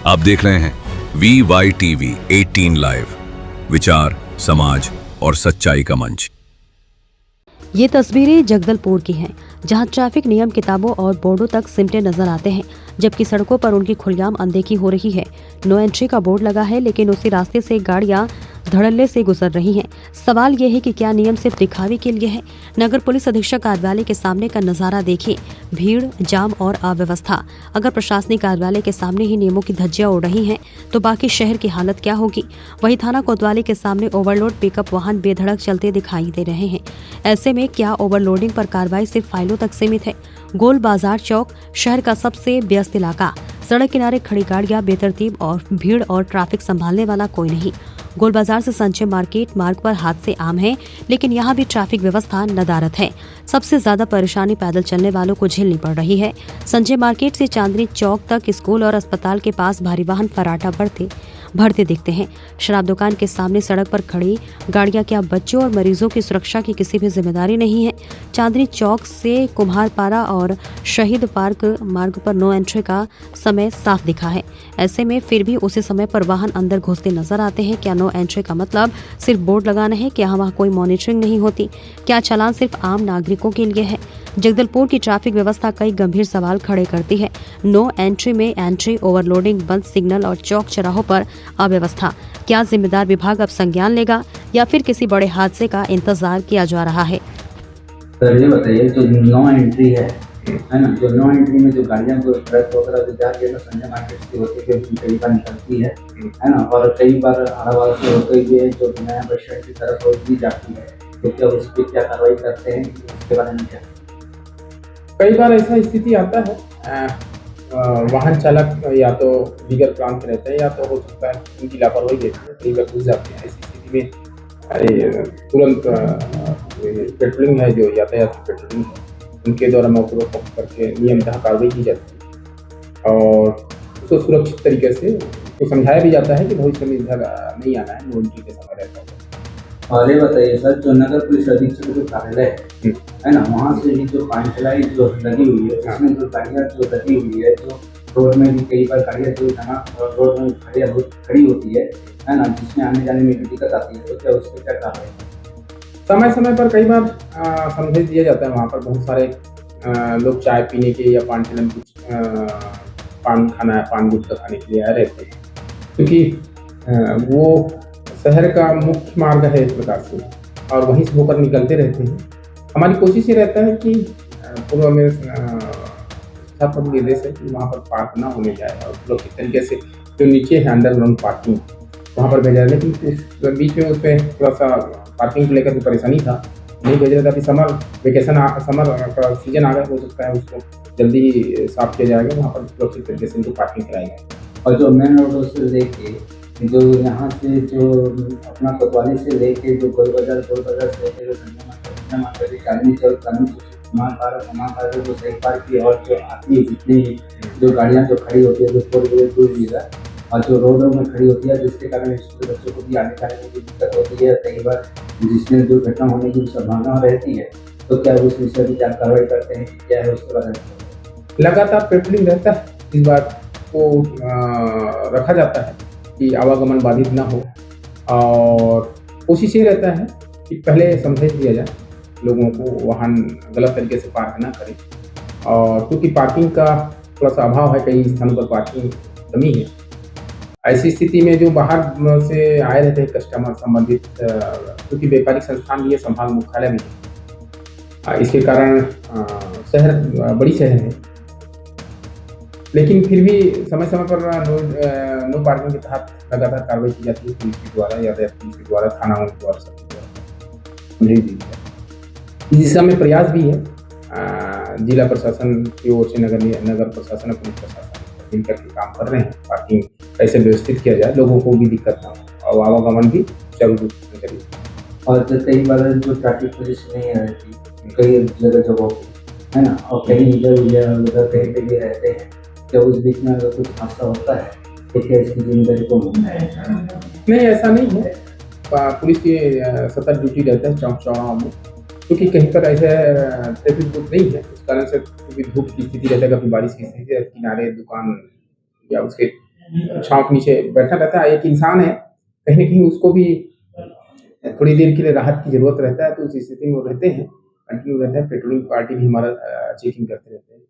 आप देख रहे हैं VYTV 18 लाइव, विचार, समाज और सच्चाई का मंच। ये तस्वीरें जगदलपुर की हैं, जहां ट्रैफिक नियम किताबों और बोर्डों तक सिमटे नजर आते हैं, जबकि सड़कों पर उनकी खुलेआम अनदेखी हो रही है। नो एंट्री का बोर्ड लगा है, लेकिन उसी रास्ते से गाड़ियां धड़ल्ले से गुजर रही हैं। सवाल यह है कि क्या नियम सिर्फ दिखावे के लिए है? नगर पुलिस अधीक्षक कार्यालय के सामने का नजारा देखिए, भीड़, जाम और अव्यवस्था। अगर प्रशासनिक कार्यालय के सामने ही नियमों की धज्जियां उड़ रही हैं, तो बाकी शहर की हालत क्या होगी? वहीं थाना कोतवाली के सामने ओवरलोड पिकअप वाहन बेधड़क चलते दिखाई दे रहे हैं। ऐसे में क्या ओवरलोडिंग पर कार्रवाई सिर्फ फाइलों तक सीमित है? गोल बाजार चौक शहर का सबसे व्यस्त इलाका, सड़क किनारे खड़ी गाड़ियां, बेतरतीब और भीड़ और ट्रैफिक संभालने वाला कोई नहीं। गोल बाजार से संजय मार्केट मार्ग पर हादसे आम हैं, लेकिन यहाँ भी ट्रैफिक व्यवस्था नदारद है। सबसे ज्यादा परेशानी पैदल चलने वालों को झेलनी पड़ रही है। संजय मार्केट से चांदनी चौक तक स्कूल और अस्पताल के पास भारी वाहन फर्राटा भरते दिखते हैं। शराब दुकान के सामने सड़क पर खड़ी गाड़ियां क्या बच्चों और मरीजों की सुरक्षा की किसी भी जिम्मेदारी नहीं है। चांदनी चौक से कुम्हारपारा और शहीद पार्क मार्ग पर नो एंट्री का समय साफ दिखा है। ऐसे में फिर भी उसी समय पर वाहन अंदर घुसते नजर आते हैं। क्या नो एंट्री का मतलब सिर्फ बोर्ड लगाना है? क्या वहाँ कोई मॉनिटरिंग नहीं होती? क्या चालान सिर्फ आम नागरिकों के लिए है? जगदलपुर की ट्रैफिक व्यवस्था कई गंभीर सवाल खड़े करती है। नो एंट्री में एंट्री, ओवरलोडिंग, बंद सिग्नल और चौक चौराहों पर अव्यवस्था। क्या जिम्मेदार विभाग अब संज्ञान लेगा या फिर किसी बड़े हादसे का इंतजार किया जा रहा है? सर ये बताइए, जो नो एंट्री है ना, जो नो एंट्री में जो गाड़ियां जो ट्रक वगैरह जो जाके ना संजय मार्केट से होते हुए कई बार निकलती है ना, और कई बार आड़ावाल से होते हुए जो नया बस स्टैंड की तरफ रोड दी जाती है, तो क्या उस पर क्या कार्रवाई करते हैं, उसके बारे में क्या? कई बार ऐसा स्थिति आता है, वाहन चालक या तो बिगर प्लान के रहते हैं या तो हो सकता है उनकी लापरवाही रहती है, कई बार घुस जाते हैं। ऐसी स्थिति में तुरंत पेट्रोलिंग है, जो यातायात पेट्रोलिंग है, उनके द्वारा मौके पर पहुँच करके नियमतः कार्रवाई की जाती है और उसको सुरक्षित तरीके से उसको समझाया भी जाता है कि भविष्य में इधर नहीं आना है, नोटिस के समय रहता है। और ये बताइए सर, जो नगर पुलिस अधीक्षक जो कार्यालय है ना, वहाँ से भी जो पांचलाई जो लगी हुई है, उसमें जो गाड़ियाँ जो लगी हुई है, जो रोड में भी कई बार गाड़ियाँ जो जहाँ रोड में खड़ी होती है ना, जिसमें आने जाने में भी दिक्कत आती है, तो क्या उस पर क्या कार्रवाई? समय समय पर कई बार संदेश दिया जाता है। वहाँ पर बहुत सारे लोग चाय पीने के या पान चलन कुछ पान खाना, पान गुटखा खाने के लिए आए रहते हैं, क्योंकि वो शहर का मुख्य मार्ग है एक प्रकार से, और वहीं से होकर निकलते रहते हैं। हमारी कोशिश ये रहता है कि पूर्व में स्थापना निर्देश है कि वहाँ पर पार्क ना होने जाए और सुरक्षित तरीके से जो नीचे है अंडरग्राउंड पार्किंग, वहाँ पर भेजा जाए। लेकिन उस बीच में उसमें थोड़ा सा पार्किंग को लेकर भी परेशानी था, नहीं भेज रहा था। अभी समर का सीजन आ गया, हो सकता है उसको जल्दी ही साफ किया जाएगा, वहाँ पर सुरक्षित तरीके से इनको पार्किंग कराएंगे। और जो मेन रोड से लेके जो यहाँ से जो अपना कोतवाली से लेके जो गोल बाजार से लेके जो संजय मार्केट चांदनी चौक कुम्हारपारा जो सही पार्क की और जो आती है, जितनी जो गाड़ियाँ जो खड़ी होती है, जो 4 व्हीलर 2 व्हीलर और जो रोडों में खड़ी होती है, जिसके कारण स्कूल बच्चों को भी आने जाने में भी दिक्कत होती है, कई बार जिसमें दुर्घटना होने की संभावना रहती है, तो क्या उस विषय की क्या कार्रवाई करते हैं, क्या है उसके बारे में? लगातार पेट्रोलिंग रहता है, इस बात को रखा जाता है कि आवागमन बाधित ना हो, और कोशिश ये रहता है कि पहले संदेश दिया जाए लोगों को, वाहन गलत तरीके से पार्क ना करें। और क्योंकि पार्किंग का थोड़ा सा अभाव है, कई स्थानों पर पार्किंग कमी है, ऐसी स्थिति में जो बाहर से आए रहते हैं कस्टमर संबंधित, क्योंकि व्यापारिक संस्थान भी है, संभाग मुख्यालय भी है, इसके कारण शहर बड़ी शहर है, लेकिन फिर भी समय समय पर नो पार्किंग के तहत लगातार कार्रवाई की जाती है पुलिस के द्वारा, यातायात पुलिस के द्वारा, थानाओं के द्वारा, सबके द्वारा। इस दिशा में प्रयास भी है जिला प्रशासन की ओर से, नगर प्रशासन और पुलिस प्रशासन मिलकर के काम कर रहे हैं। पार्किंग कैसे व्यवस्थित किया जाए, लोगों को भी दिक्कत ना हो और आवागमन भी सुचारू रूप से करिए। और कई बार जो ट्रैफिक पुलिस नहीं रहती कई जगहों पे, है ना, और कहीं इधर उधर कहीं पे भी रहते हैं, क्या उस बीच में अगर कुछ हादसा होता है तो क्या इसकी जिम्मेदारी कौन है? नहीं, ऐसा नहीं है। पुलिस की सतत ड्यूटी रहता है चौक चौराहों में, क्योंकि कहीं पर ऐसे ट्रैफिक बूथ नहीं है, उस कारण से धूप की स्थिति रहता है, कभी बारिश की स्थिति, किनारे दुकान या उसके छाँव के नीचे बैठा रहता है। एक इंसान है, कहीं न कहीं उसको भी थोड़ी देर के लिए राहत की ज़रूरत रहता है, तो उस स्थिति में वो रहते हैं, कंटिन्यू रहते हैं। पेट्रोलिंग पार्टी भी हमारा चेकिंग करते रहते हैं।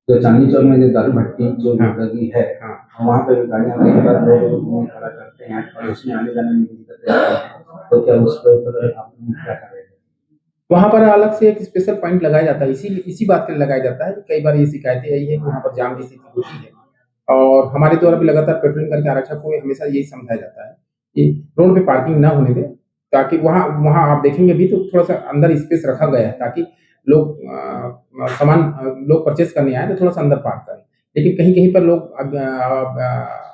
तो चांदनी चौक में जो दारू भट्टी जो हाँ। लगी है, हाँ। वहाँ पे गाड़ियाँ कई बार लोग खड़ा करते हैं और उसमें आने जाने में दिक्कत रहती है, तो क्या उसके ऊपर आप क्या कर रहे हैं? वहाँ पर अलग से एक स्पेशल पॉइंट लगाया जाता है, इसी बात के लिए लगाया जाता है कि कई बार ये शिकायतें आई है कि वहाँ पर जाम की स्थिति होती है, और हमारे द्वारा भी लगातार पेट्रोलिंग करके आरक्षक को हमेशा यही समझाया जाता है कि रोड पे पार्किंग ना होने दें, ताकि वहाँ वहाँ आप देखेंगे भी तो थोड़ा-सा अंदर स्पेस रखा गया है, ताकि लोग सामान लोग परचेज़ करने आएँ तो थोड़ा-सा अंदर पार्क करें। लेकिन कहीं-कहीं पर लोग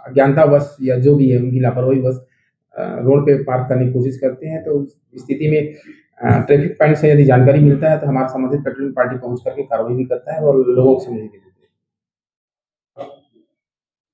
अज्ञानतावश या जो भी है उनकी लापरवाहीवश रोड पे पार्क करने की कोशिश करते हैं, तो उस स्थिति में ट्रैफिक पॉइंट से यदि जानकारी मिलता है तो हमारा संबंधित पेट्रोलिंग पार्टी पहुँच करके कार्रवाई भी करता है और लोगों को समझाइए।